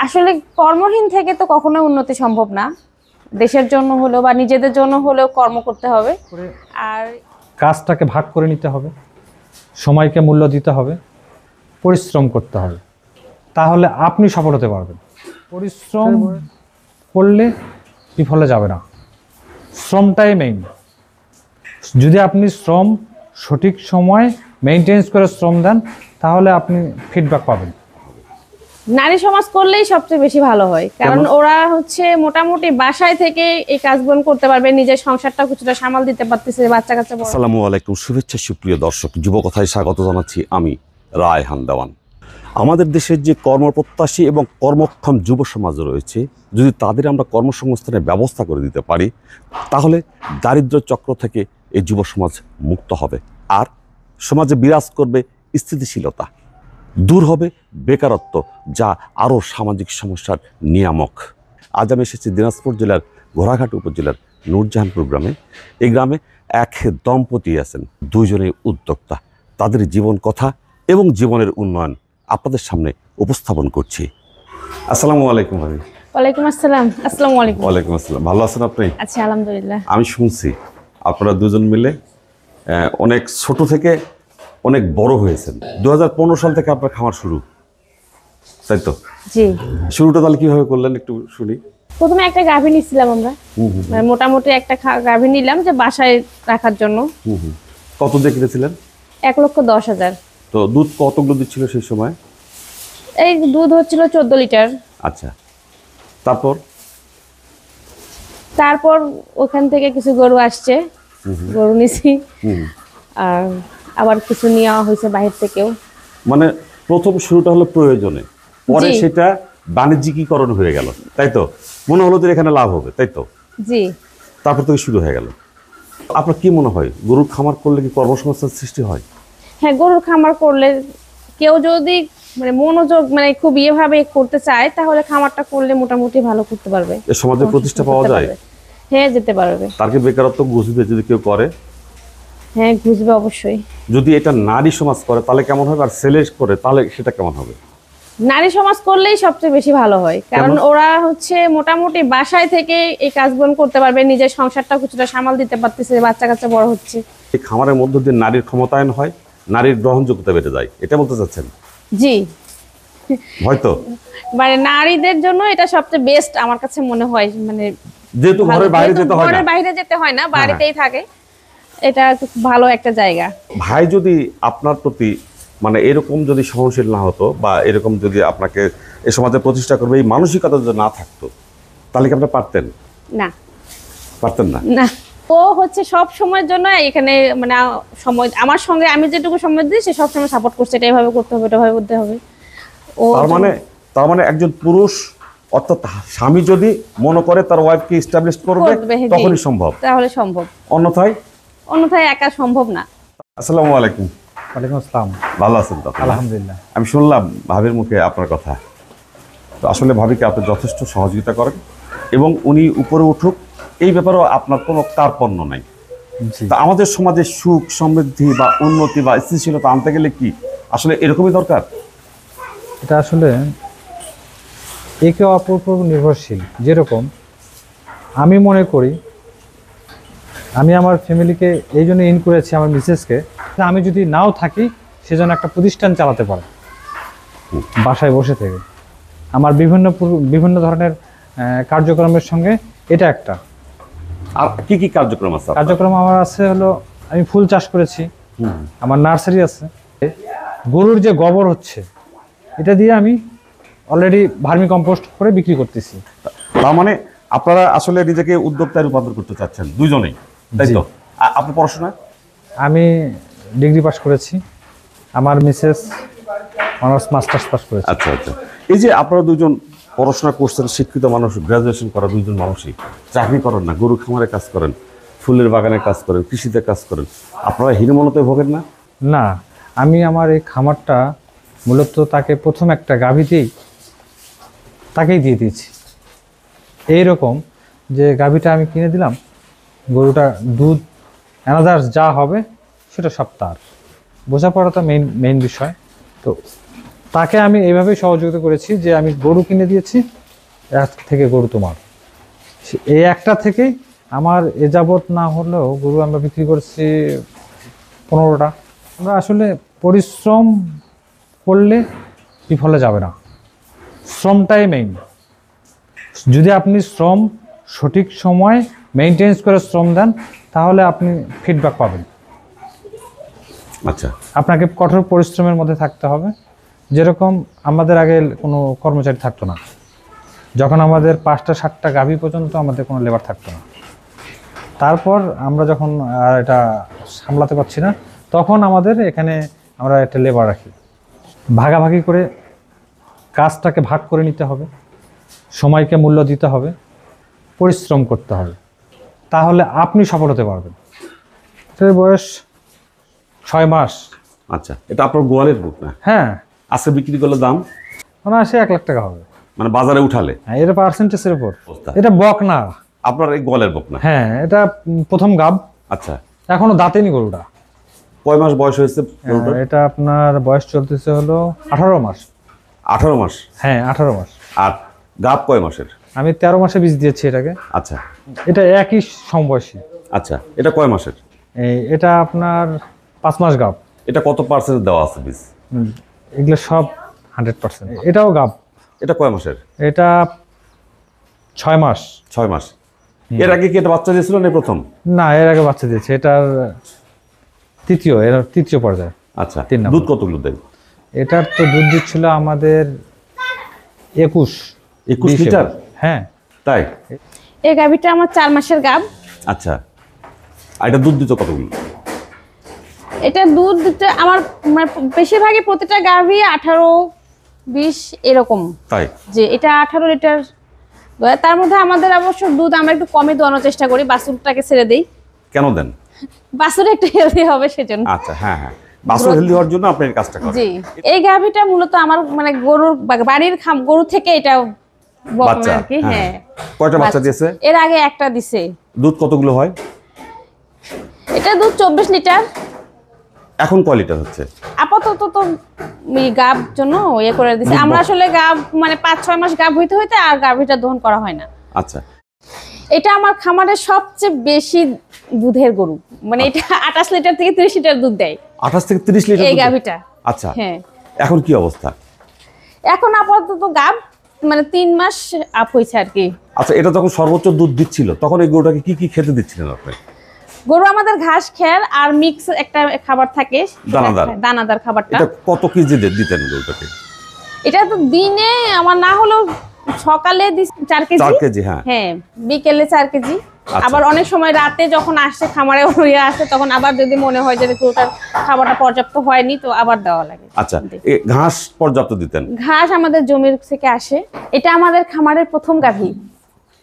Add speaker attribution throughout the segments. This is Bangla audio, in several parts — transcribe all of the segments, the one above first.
Speaker 1: আসলে কর্মহীন থেকে তো কখনোই উন্নতি সম্ভব না। দেশের জন্য হলেও বা নিজেদের জন্য হলেও কর্ম করতে হবে। আর
Speaker 2: কাজটাকে ভাগ করে নিতে হবে, সময়কে মূল্য দিতে হবে, পরিশ্রম করতে হবে, তাহলে আপনি সফল হতে পারবেন। পরিশ্রম করলে বিফলে যাবে না, শ্রমটাই মেইন। যদি আপনি শ্রম সঠিক সময় মেনটেন্স করে শ্রম দেন, তাহলে আপনি ফিডব্যাক পাবেন।
Speaker 1: নারী সমাজ করলেই সবচেয়ে বেশি ভালো হয়, কারণ ওরা হচ্ছে মোটামুটি বাসায় থেকে এই কাজগুলো করতে পারবে, নিজের সংসারটা কিছুটা সামাল দিতে পারতেছে, বাচ্চা কাচ্চা।
Speaker 3: আসসালামু আলাইকুম, শুভেচ্ছা সুপ্রিয় দর্শক, যুবকথায় স্বাগত জানাচ্ছি আমি রায়হান দেওয়ান। আমাদের দেশের যে কর্মপ্রত্যাশী এবং কর্মক্ষম যুব সমাজ রয়েছে, যদি তাদের আমরা কর্মসংস্থানের ব্যবস্থা করে দিতে পারি, তাহলে দারিদ্র চক্র থেকে এই যুব সমাজ মুক্ত হবে, আর সমাজে বিরাজ করবে স্থিতিশীলতা, দূর হবে বেকারত্ব, যা আরও সামাজিক সমস্যার নিয়ামক। আজ আমি এসেছি দিনাজপুর জেলার ঘোড়াঘাট উপজেলার নূরজাহানপুর গ্রামে। এই গ্রামে এক দম্পতি আছেন, দুইজনেই উদ্যোক্তা। তাদের জীবন কথা এবং জীবনের উন্নয়ন আপনাদের সামনে উপস্থাপন করছি। আসসালামু আলাইকুম ভাবি।
Speaker 1: ওয়ালাইকুম আসসালাম। আসসালামু আলাইকুম।
Speaker 3: ওয়ালাইকুম আসসালাম। ভালো আছেন আপনি?
Speaker 1: আচ্ছা, আলহামদুলিল্লাহ।
Speaker 3: আমি শুনছি আপনারা দুজন মিলে অনেক ছোট থেকে অনেক বড় হয়েছেন। 2015 সাল থেকে আপনার খামার শুরু, তাই তো?
Speaker 1: জি।
Speaker 3: শুরুটা তাহলে কিভাবে করলেন একটু শুনি।
Speaker 1: প্রথমে একটা গাভী নিছিলাম আমরা, মানে মোটামুটি একটা গাভী নিলাম যে বাসায় রাখার জন্য।
Speaker 3: কত দিয়ে কিনেছিলেন?
Speaker 1: 1,10,000।
Speaker 3: তো দুধ কতগুলো দিচ্ছিল সেই সময়?
Speaker 1: এই দুধ হচ্ছিল 14 লিটার।
Speaker 3: আচ্ছা, তারপর?
Speaker 1: তারপর ওখান থেকে কিছু গরু আসছে, গরু নিছি, আর আবার কিছু নেওয়া হয়েছে বাহির থেকেও।
Speaker 3: মানে প্রথম শুরুটা হলো প্রয়োজনে, পরে
Speaker 1: জি।
Speaker 3: সেটা বাণিজ্যিকীকরণ হয়ে গেল, তাই তো? মনে হলো যে এখানে লাভ হবে, তাই তো?
Speaker 1: জি।
Speaker 3: তারপর থেকে শুরু হয়ে গেল। আপনার কি মনে হয়, গরুর খামার করলে কি কর্মসংস্থান সৃষ্টি হয়?
Speaker 1: হ্যাঁ, গরুর খামার করলে কেউ যদি মানে মনোযোগ মানে খুব ইয়েভাবে করতে চায়, তাহলে খামারটা করলে মোটামুটি ভালো করতে পারবে।
Speaker 3: এ সমাজে প্রতিষ্ঠা পাওয়া যায়?
Speaker 1: হ্যাঁ, যেতে পারবে।
Speaker 3: তার কি বেকারত্ব ঘুষবে যদি কেউ করে?
Speaker 1: হ্যাঁ, ঘুষবে অবশ্যই।
Speaker 3: যদি এটা নারী সমাজ করে তাহলে কেমন হবে, আর ছেলে করে তাহলে সেটা কেমন হবে?
Speaker 1: নারী সমাজ করলেই সবচেয়ে বেশি ভালো হয়, কারণ ওরা হচ্ছে মোটামুটি বাসায় থেকে এই কাজগুলো করতে পারবে, নিজের সংসারটা কিছুটা সামাল দিতে পারতেছে, বাচ্চা কাচ্চা বড় হচ্ছে।
Speaker 3: এই খামারের মধ্য দিয়ে নারীর ক্ষমতায়ন হয়, নারীর গ্রহণযোগ্যতা বেড়ে যায়, এটা বলতে চাচ্ছেন?
Speaker 1: জি।
Speaker 3: হয়তো
Speaker 1: মানে নারীদের জন্য এটা সবচেয়ে বেস্ট আমার কাছে মনে হয়। মানে
Speaker 3: যেহেতু ঘরের বাইরে যেতে হয় না,
Speaker 1: ঘরের বাইরে যেতে হয় না, বাড়িতেই থাকে, এটা খুব ভালো একটা জায়গা।
Speaker 3: ভাই যদি আপনার প্রতি মানে এরকম যদি সহনশীল না হতো, বা এরকম যদি আপনাকে এই সমাজে প্রতিষ্ঠা করবে এই মানসিকতা যদি না থাকতো, তাহলে কি আপনি পারতেন?
Speaker 1: না,
Speaker 3: পারতেন না।
Speaker 1: না। ও হচ্ছে সব সময়ের জন্য এখানে মানে সময় আমার সঙ্গে আমি যেটুকু সময় দিই, সে সব সময় সাপোর্ট করছে, এটা এভাবে করতে হবে, এটা ভাবে করতে হবে। ও
Speaker 3: তার মানে একজন পুরুষ অর্থাৎ স্বামী যদি মনে করে তার ওয়াইফকে এস্টাবলিশ করবে, তখনই সম্ভব,
Speaker 1: তাহলে সম্ভব।
Speaker 3: অন্যথায়
Speaker 1: একা সম্ভব না।
Speaker 3: আসসালামু আলাইকুম।
Speaker 2: ওয়ালাইকুম আসসালাম।
Speaker 3: ভালো আছেন তো?
Speaker 2: আলহামদুলিল্লাহ।
Speaker 3: আমি শুনলাম ভাবির মুখে আপনার কথা, তো আসলে ভাবিকে আপনি যথেষ্ট সহযোগিতা করেন, এবং উনি উপরে উঠুক এই ব্যাপারেও আপনার কোনো কার্পণ্য নাই। তা আমাদের সমাজে সুখ সমৃদ্ধি বা উন্নতি বা স্থিতিশীলতা আনতে গেলে কি আসলে এরকমই দরকার?
Speaker 2: এটা আসলে একে অপর উপর নির্ভরশীল। যেরকম আমি মনে করি, আমি আমার ফ্যামিলিকে এই জন্য ইন করেছি, আমার মিসেসকে, আমি যদি নাও থাকি সেজন্য একটা প্রতিষ্ঠান চালাতে পারে বাসায় বসে থেকে। আমার বিভিন্ন ধরনের কার্যক্রমের সঙ্গে এটা একটা।
Speaker 3: আর কি কি কার্যক্রম আছে?
Speaker 2: কার্যক্রম আমার আছে হলো, আমি ফুল চাষ করেছি, আমার নার্সারি আছে, গরুর যে গোবর হচ্ছে এটা দিয়ে আমি অলরেডি ভার্মি কম্পোস্ট করে বিক্রি করতেছি।
Speaker 3: তার মানে আপনারা আসলে নিজেকে উদ্যোক্তায় রূপান্তর করতে চাচ্ছেন দুইজনেই, তাই তো? আপনি পড়াশোনা?
Speaker 2: আমি ডিগ্রি পাস করেছি, আমার মিসেস অনার্স মাস্টার্স পাস করেছে।
Speaker 3: আচ্ছা আচ্ছা। এই যে আপনারা দুজন পড়াশোনা করছেন, শিক্ষিত মানুষ, গ্রাজুয়েশন করা দুইজন মানুষই, চাকরি করেন না, গরু খামারে কাজ করেন, ফুলের বাগানে কাজ করেন, কৃষিতে কাজ করেন, আপনারা হীনমন্যতায় ভোগেন না?
Speaker 2: না, আমি আমার এই খামারটা মূলত তাকে প্রথম একটা গাভীতেই তাকেই দিয়ে দিয়েছি। এইরকম যে গাভীটা আমি কিনে দিলাম, গরুটা দুধ অ্যানাদার্স যা হবে সেটা সব তার, বোঝাপড়া তো মেইন বিষয়। তো তাকে আমি এইভাবেই সহযোগিতা করেছি যে আমি গরু কিনে দিয়েছি, এক থেকে গরু তোমার, এই একটা থেকে আমার এ যাবৎ না হলেও গরু আমরা বিক্রি করছি 15টা। আমরা আসলে পরিশ্রম করলে বিফলে যাবে না, শ্রমটাই মেইন। যদি আপনি শ্রম সঠিক সময় মেনটেন্স করে শ্রম দেন তাহলে আপনি ফিডব্যাক পাবেন।
Speaker 3: আচ্ছা,
Speaker 2: আপনাকে কঠোর পরিশ্রমের মধ্যে থাকতে হবে। যেরকম আমাদের আগে কোনো কর্মচারী থাকতো না, যখন আমাদের 5টা 7টা গাভী পর্যন্ত আমাদের কোনো লেবার থাকতো না। তারপর আমরা যখন এটা সামলাতে পারছি না, তখন আমাদের এখানে আমরা একটা লেবার রাখি। ভাগাভাগি করে কাজটাকে ভাগ করে নিতে হবে, সময়কে মূল্য দিতে হবে, পরিশ্রম করতে হবে, তাহলে আপনি সফল হতে পারবেন। এটার বয়স 6 মাস।
Speaker 3: আচ্ছা, এটা আপনার গোয়ালের বুক না?
Speaker 2: হ্যাঁ,
Speaker 3: আজকে বিক্রি করলে দাম
Speaker 2: মানে আসে 1 লাখ টাকা হবে,
Speaker 3: মানে বাজারে উঠালে?
Speaker 2: হ্যাঁ, এটা পার্সেন্টেজের উপর।
Speaker 3: অবস্থা।
Speaker 2: এটা বক না,
Speaker 3: আপনার এই গোয়ালের বুক না?
Speaker 2: হ্যাঁ, এটা প্রথম গাব,
Speaker 3: আচ্ছা,
Speaker 2: এখনো দাঁতেনি গরুটা।
Speaker 3: কয় মাস বয়স হয়েছে গরুটার?
Speaker 2: এটা আপনার বয়স চলতেছে হলো 18 মাস।
Speaker 3: 18 মাস?
Speaker 2: হ্যাঁ, 18 মাস।
Speaker 3: আর গাব কয় মাসের?
Speaker 2: আমি 13 মাসে বীজ দিয়েছি এটাকে।
Speaker 3: আচ্ছা
Speaker 2: এটা একই সমবয়সী।
Speaker 3: আচ্ছা, এটা কয় মাসের?
Speaker 2: এটা আপনার 5 মাস গাব।
Speaker 3: এটা কত পার্সেন্ট দেওয়া আছে বীজ?
Speaker 2: এগুলো সব 100%। এটাও গাব।
Speaker 3: এটা কয় মাসের?
Speaker 2: এটা 6 মাস।
Speaker 3: 6 মাস। এর আগে কি এটা বাচ্চা দিয়েছিল না প্রথম?
Speaker 2: না, এর আগে বাচ্চা দিয়েছে, এটার তৃতীয় পর্যায়ে।
Speaker 3: আচ্ছা,
Speaker 2: 3 নম্বর।
Speaker 3: দুধ কতগুলো দেয়?
Speaker 2: এটার তো দুধ দিচ্ছিল আমাদের 21
Speaker 3: লিটার।
Speaker 2: হ্যাঁ,
Speaker 3: তাই?
Speaker 1: এই গাভীটা আমার 4 মাসের গাভ।
Speaker 3: আচ্ছা, আর এটা দুধ দিত কতগুলো?
Speaker 1: এটা দুধ দিতে আমার মানে বেশিরভাগই প্রতিটা গাভী 18-20 এরকম।
Speaker 3: তাই?
Speaker 1: যে এটা 18 লিটার দোয়। তার মধ্যে আমাদের অবশ্য দুধ আমরা একটু কমে দোয়ানোর চেষ্টা করি, বাছুরটাকে ছেড়ে দিই।
Speaker 3: কেন দেন?
Speaker 1: বাছুর একটু হেলদি হবে সেজন্য।
Speaker 3: আচ্ছা, হ্যাঁ হ্যাঁ, বাছুর হেলদি হওয়ার জন্য আপনি এই কাজটা করেন।
Speaker 1: জি, এই গাভীটা মূলত আমার মানে গরুর বাড়ির গরু থেকে এটা বকনা
Speaker 3: বাচ্চা,
Speaker 1: আর কি। হ্যাঁ।
Speaker 3: কয়টা বাচ্চা দিয়েছে?
Speaker 1: এর আগে একটা দিছে।
Speaker 3: দুধ কতগুলো হয়?
Speaker 1: এটা দুধ 24 লিটার।
Speaker 3: এখন কয় লিটার হচ্ছে?
Speaker 1: আপাতত তো গাভ জন্য ইয়ে করে দিছে। আমরা আসলে গাভ মানে 5-6 মাস গাভ হইতে হইতে আর গাভীটা দহন করা হয় না।
Speaker 3: আচ্ছা,
Speaker 1: এটা আমার খামারের সবচেয়ে বেশি দুধের গরু, মানে এটা 28 লিটার থেকে 30 লিটার দুধ দেয়।
Speaker 3: 28 থেকে 30 লিটার
Speaker 1: এই
Speaker 3: দুধ দেয়?
Speaker 1: গাভীটা।
Speaker 3: আচ্ছা,
Speaker 1: হ্যাঁ।
Speaker 3: এখন কি অবস্থা?
Speaker 1: এখন আপাতত গাভ মানে 3 মাস আপ হইছে আর কি।
Speaker 3: আচ্ছা, এটা যখন সর্বোচ্চ দুধ দিচ্ছিল তখন এই গরুটাকে কি কি খেতে দিচ্ছিলেন আপনি?
Speaker 1: গরু আমাদের ঘাস খের আর মিক্স একটা খাবার থাকে, দানাদার খাবারটা।
Speaker 3: এটা কত কেজি দিতেন গরুটাকে?
Speaker 1: এটা তো দিনে আমার না হলেও সকালে 4 কেজি।
Speaker 3: 4 কেজি? হ্যাঁ
Speaker 1: হ্যাঁ, বিকেলে 4 কেজি। আবার অনেক সময় রাতে যখন আসছে খামারে হইয়া আসে তখন আবার যদি মনে হয় যে গরুটার খাবারটা পর্যাপ্ত হয়নি তো আবার দেওয়া লাগে।
Speaker 3: আচ্ছা, ঘাস পর্যাপ্ত দিতেন?
Speaker 1: ঘাস আমাদের জমির থেকে আসে। এটা আমাদের খামারের প্রথম গাভী।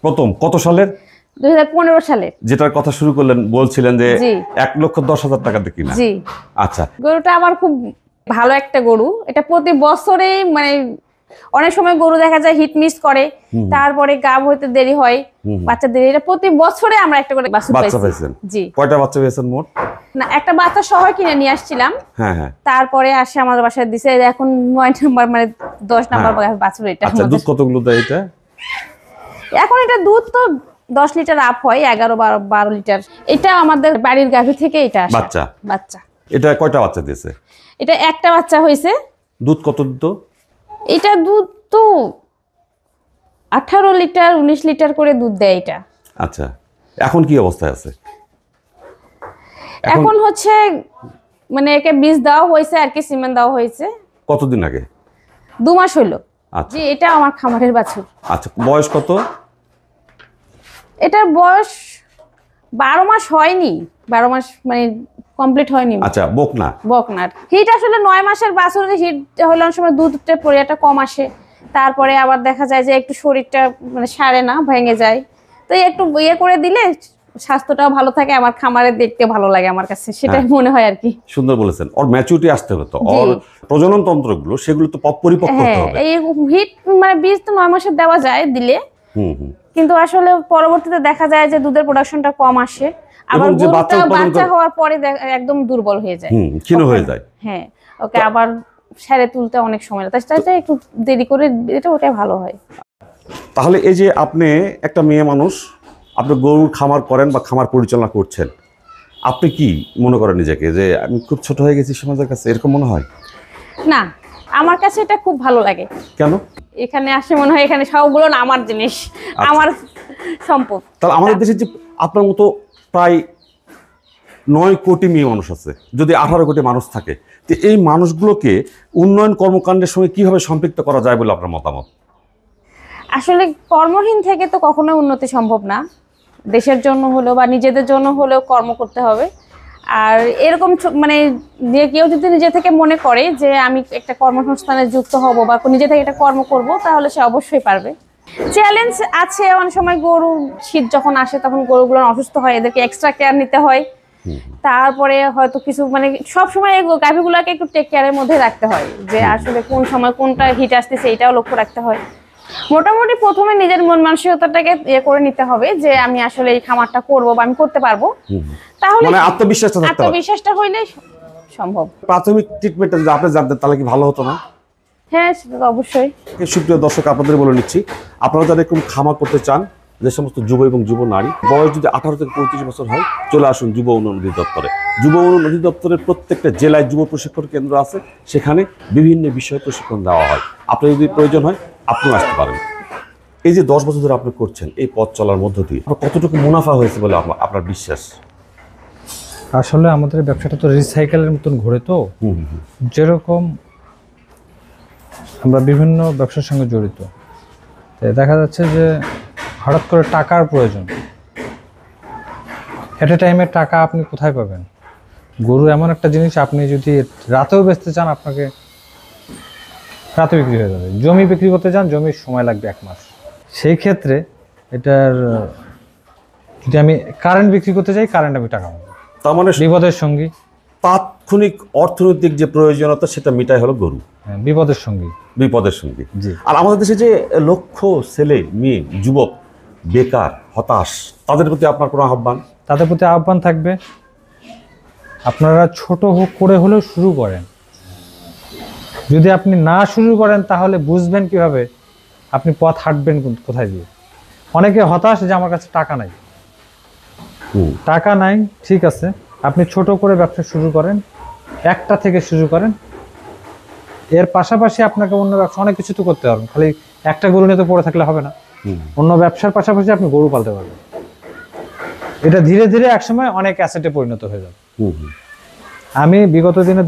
Speaker 3: প্রথম কত সালের?
Speaker 1: 2015 সালে।
Speaker 3: যেটার কথা শুরু করলেন বলছিলেন যে
Speaker 1: জি।
Speaker 3: 1,10,000 টাকা দিয়ে কিনা?
Speaker 1: জি।
Speaker 3: আচ্ছা,
Speaker 1: গরুটা আমার খুব ভালো একটা গরু। এটা প্রতি বছরে মানে অনেক সময় গরু দেখা যায় হিট মিস করে, তারপরে গাভ হইতে দেরি হয়, বাচ্চা দেরি। এটা প্রতি বছরে আমরা একটা করে বাচ্চা
Speaker 3: পাইছেন?
Speaker 1: জি।
Speaker 3: কয়টা বাচ্চা পেয়েছেন মোট?
Speaker 1: না, একটা বাচ্চা সহ কিনে নিয়ে আসছিলাম।
Speaker 3: হ্যাঁ হ্যাঁ।
Speaker 1: তারপরে আসে আমাদের বাসায় দিছে, এখন 9 নাম্বার মানে 10 নাম্বার বাছুর এটা।
Speaker 3: আচ্ছা, দুধ কতগুলো দেয় এটা?
Speaker 1: এখন এটা দুধ তো 10 লিটার আপ হয়, 11-12 লিটার। এটা আমাদের বাড়ির গাভী থেকে এটা আসে বাচ্চা।
Speaker 3: এটা কয়টা বাচ্চা দিয়েছে?
Speaker 1: এটা একটা বাচ্চা হয়েছে।
Speaker 3: দুধ কত দিত?
Speaker 1: এটা দুধ তো 18 লিটার 19 লিটার করে দুধ দেয় এটা।
Speaker 3: আচ্ছা, এখন কি অবস্থায় আছে?
Speaker 1: এখন হচ্ছে মানে একে বীজ দেওয়া হয়েছে আর কি, সিমেন্ট দেওয়া হয়েছে।
Speaker 3: কতদিন আগে?
Speaker 1: 2 মাস হলো।
Speaker 3: আচ্ছা।
Speaker 1: জি, এটা আমার খামারের বাছুর।
Speaker 3: আচ্ছা, বয়স কত?
Speaker 1: এটার বয়স 12 মাস হয়নি, 12 মাস মানে কমপ্লিট হয়নি।
Speaker 3: আচ্ছা,
Speaker 1: বকনার হিট আসলে 9 মাসের বাছুরের হিট হলে অনেক সময় দুধের পরিমাণটা কম আসে, তারপরে আবার দেখা যায় যে একটু শরীরটা মানে সারে না, ভেঙে যায়। তো একটু ইয়ে করে দিলে স্বাস্থ্যটাও ভালো থাকে, আমার খামারে দেখতে ভালো লাগে, আমার কাছে সেটাই মনে হয় আর কি।
Speaker 3: সুন্দর বলেছেন। ওর ম্যাচুরিটি আসতে হবে তো, ওর প্রজনন তন্ত্রগুলো সেগুলো তো পরিপক্ক হতে হবে।
Speaker 1: এই হিট মানে বীজ তো 9 মাসের দেওয়া যায় দিলে, কিন্তু আসলে পরবর্তীতে দেখা যায় যে দুধের প্রোডাকশনটা কম আসে, আবার গরুটা বাচ্চা হওয়ার পরে একদম দুর্বল হয়ে যায়,
Speaker 3: ক্ষীণ হয়ে যায়।
Speaker 1: হ্যাঁ, ওকে আবার সেরে তুলতে অনেক সময় লাগে, তাই একটু দেরি করে এটা ওটাই ভালো হয়।
Speaker 3: তাহলে এই যে আপনি একটা মেয়ে মানুষ, আপনি গরুর খামার করেন বা খামার পরিচালনা করছেন, আপনি কি মনে করেন নিজেকে যে আমি খুব ছোট হয়ে গেছি সমাজের কাছে, এরকম মনে হয়?
Speaker 1: না, আমার কাছে এটা খুব ভালো লাগে।
Speaker 3: কেন?
Speaker 1: এখানে আসে মনে হয় এখানে সবগুলো না আমার জিনিস, আমার সম্পদ।
Speaker 3: তাহলে আমাদের দেশে যে আপনার মতো প্রায় 9 কোটি মেয়ে মানুষ আছে, যদি 18 কোটি মানুষ থাকে, তো এই মানুষগুলোকে উন্নয়ন কর্মকাণ্ডের সঙ্গে কিভাবে সম্পৃক্ত করা যায় বলে আপনার মতামত?
Speaker 1: আসলে কর্মহীন থেকে তো কখনো উন্নতি সম্ভব না। দেশের জন্য হলেও বা নিজেদের জন্য হলেও কর্ম করতে হবে। আর এরকম মানে যে কেউ যদি নিজে থেকে মনে করে যে আমি একটা কর্মসংস্থানে যুক্ত হব বা নিজে থেকে একটা কর্ম করব, তাহলে সে অবশ্যই পারবে। চ্যালেঞ্জ আছে, অনেক সময় গরু শীত যখন আসে তখন গরুগুলো অসুস্থ হয়, এদেরকে এক্সট্রা কেয়ার নিতে হয়। তারপরে হয়তো কিছু মানে সবসময় গাভীগুলোকে একটু টেক কেয়ারের মধ্যে রাখতে হয়, যে আসলে কোন সময় কোনটা হিট আসতেছে এটাও লক্ষ্য রাখতে হয়। মোটামুটি প্রথমে নিজের মন মানসিকতাটাকে করে নিতে হবে যে আমি আসলে এই খামারটা করবো বা আমি করতে পারবো, তাহলে
Speaker 3: মানে
Speaker 1: আত্মবিশ্বাসটা হইলে সম্ভব।
Speaker 3: প্রাথমিক ট্রিটমেন্টটা যদি আপনি জানতেন তাহলে কি ভালো হতো না?
Speaker 1: হ্যাঁ, সেটা তো অবশ্যই।
Speaker 3: সুপ্রিয় দর্শক, আপনাদের বলে নিচ্ছি, আপনারা যারা এরকম খামার করতে চান, যে সমস্ত যুব এবং যুব নারী বয়স যদি 18 থেকে 35 বছর হয়, চলে আসুন যুব উন্নয়ন অধিদপ্তরে। যুব উন্নয়ন অধিদপ্তরের প্রত্যেকটা জেলায় যুব প্রশিক্ষণ কেন্দ্র আছে, সেখানে বিভিন্ন বিষয়ে প্রশিক্ষণ দেওয়া হয়। আপনার যদি প্রয়োজন হয় আপনিও আসতে পারেন। এই যে 10 বছর ধরে আপনি করছেন, এই পথ চলার মধ্য দিয়ে আপনার কতটুকু মুনাফা হয়েছে বলে আপনার বিশ্বাস?
Speaker 2: আসলে আমাদের ব্যবসাটা তো রিসাইকেলের মতন ঘুরে, তো যেরকম আমরা বিভিন্ন ব্যবসার সঙ্গে জড়িত, দেখা যাচ্ছে যে হঠাৎ করে টাকার প্রয়োজন, এট এ টাইমে টাকা আপনি কোথায় পাবেন? গরু এমন একটা জিনিস, আপনি যদি রাতেও বেচতে চান আপনাকে রাতে বিক্রি হয়ে যাবে। জমি বিক্রি করতে চান, জমির সময় লাগবে 1 মাস। সেই ক্ষেত্রে এটার যদি আমি কারেন্ট বিক্রি করতে চাই, কারেন্ট আমি টাকা পাবো।
Speaker 3: তার মানে
Speaker 2: বিপদের সঙ্গী,
Speaker 3: তাৎক্ষণিক অর্থনৈতিক যে প্রয়োজনীয়তা সেটা মিটাই হলো গরু।
Speaker 2: হ্যাঁ, বিপদের সঙ্গী,
Speaker 3: বিপদের সঙ্গী।
Speaker 2: জি।
Speaker 3: আর আমাদের দেশে যে লক্ষ ছেলে মেয়ে যুবক বেকার হতাশ, তাদের প্রতি আপনার কোনো আহ্বান?
Speaker 2: তাদের প্রতি আহ্বান থাকবে, আপনারা ছোট হোক করে হলেও শুরু করেন। যদি আপনি না শুরু করেন তাহলে বুঝবেন কিভাবে আপনি পথ হাঁটবেন কোথায় দিয়ে। অনেকে হতাশ যে আমার কাছে টাকা নাই। টাকা নাই, ঠিক আছে, আপনি ছোট করে ব্যবসা শুরু করেন, একটা থেকে শুরু করেন। এর পাশাপাশি আপনাকে অন্য ব্যবসা অনেক কিছু তো করতে পারবেন, খালি একটা গরু নিয়ে তো পড়ে থাকলে হবে না। অন্য ব্যবসার পাশাপাশি আপনি গরু পালতে পারবেন। এটা ধীরে ধীরে একসময় অনেক অ্যাসেটে পরিণত হয়ে যাবে। আমি বিগত দিনে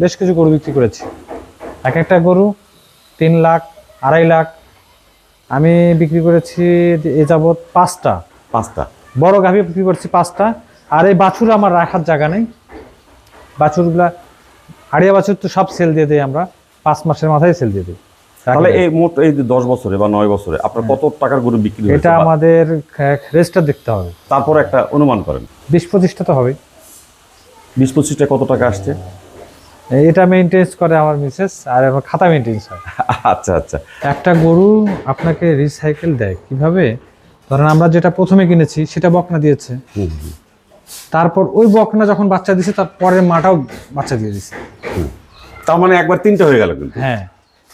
Speaker 2: বেশ কিছু গরু বিক্রি করেছি। এক একটা গরু 3 লাখ, 2.5 লাখ আমি বিক্রি করেছি। এ যাবৎ 5টা বড় গাভী বিক্রি করছি, 5টা। আর এই বাছুর আমার রাখার জায়গা নেই। বাছুরগুলা হাড়িয়া বাছুর তো সব সেল দিয়ে দিই আমরা, 5 মাসের মাথায় সেল দিয়ে দিই।
Speaker 3: তাহলে এই মোট এই 10 বছরে বা 9 বছরে আপনার কত টাকার গরু বিক্রি হয়েছে?
Speaker 2: এটা আমাদের রেজিস্টার দেখতে হবে।
Speaker 3: তারপর একটা অনুমান করেন।
Speaker 2: 20-25টা তো হবে।
Speaker 3: 20-25টা কত টাকা আসছে?
Speaker 2: এটা মেইনটেন্স করে আমার মিসেস, আর আমার খাতা মেইনটেন্স হয়।
Speaker 3: আচ্ছা আচ্ছা।
Speaker 2: একটা গরু আপনাকে রিসাইকেল দেয় কিভাবে? ধরেন আমরা যেটা প্রথমে কিনেছি সেটা বকনা দিয়েছে, তারপর ওই বকনা যখন বাচ্চা দিয়েছে তার পরের মাটাও বাচ্চা দিয়ে দিচ্ছে।
Speaker 3: তার মানে একবার 3টা হয়ে গেল কিন্তু।
Speaker 2: হ্যাঁ,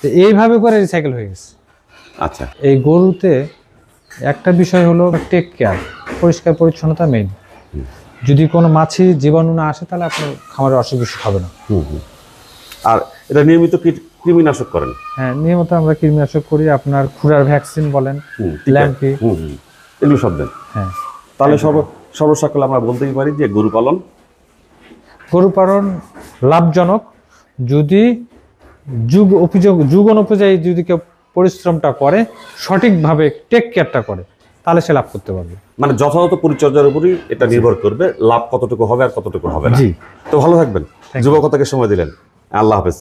Speaker 2: তো এইভাবে করে রিসাইকেল হয়ে গেছে।
Speaker 3: আচ্ছা।
Speaker 2: এই গরুতে একটা বিষয় হলো টেক কেয়ার, পরিষ্কার পরিচ্ছন্নতা মেইন। যদি কোনো মাছি জীবাণু না আসে তাহলে আপনার খামারের অসুখ বিসুখ হবে না।
Speaker 3: আর এটা নিয়মিত কৃমিনাশক করেন?
Speaker 2: হ্যাঁ, নিয়মিত আমরা কৃমিনাশক করি। আপনার খুরার ভ্যাকসিন বলেন, ল্যাম্পি,
Speaker 3: এগুলো সব দেন।
Speaker 2: হ্যাঁ।
Speaker 3: তাহলে সর্বসাকল্যে আমরা বলতেই পারি যে গরু পালন লাভজনক, যদি যুগ অনুযায়ী যদি কেউ পরিশ্রমটা করে, সঠিকভাবে টেক কেয়ারটা করে, তাহলে সে লাভ করতে পারবে। মানে যথাযথ পরিচর্যার উপরই এটা নির্ভর করবে, লাভ কতটুকু হবে আর কতটুকু হবে না।
Speaker 2: জি।
Speaker 3: তো ভালো থাকবেন, যুবকতাকে সময় দিলেন। আল্লাহ হাফেজ।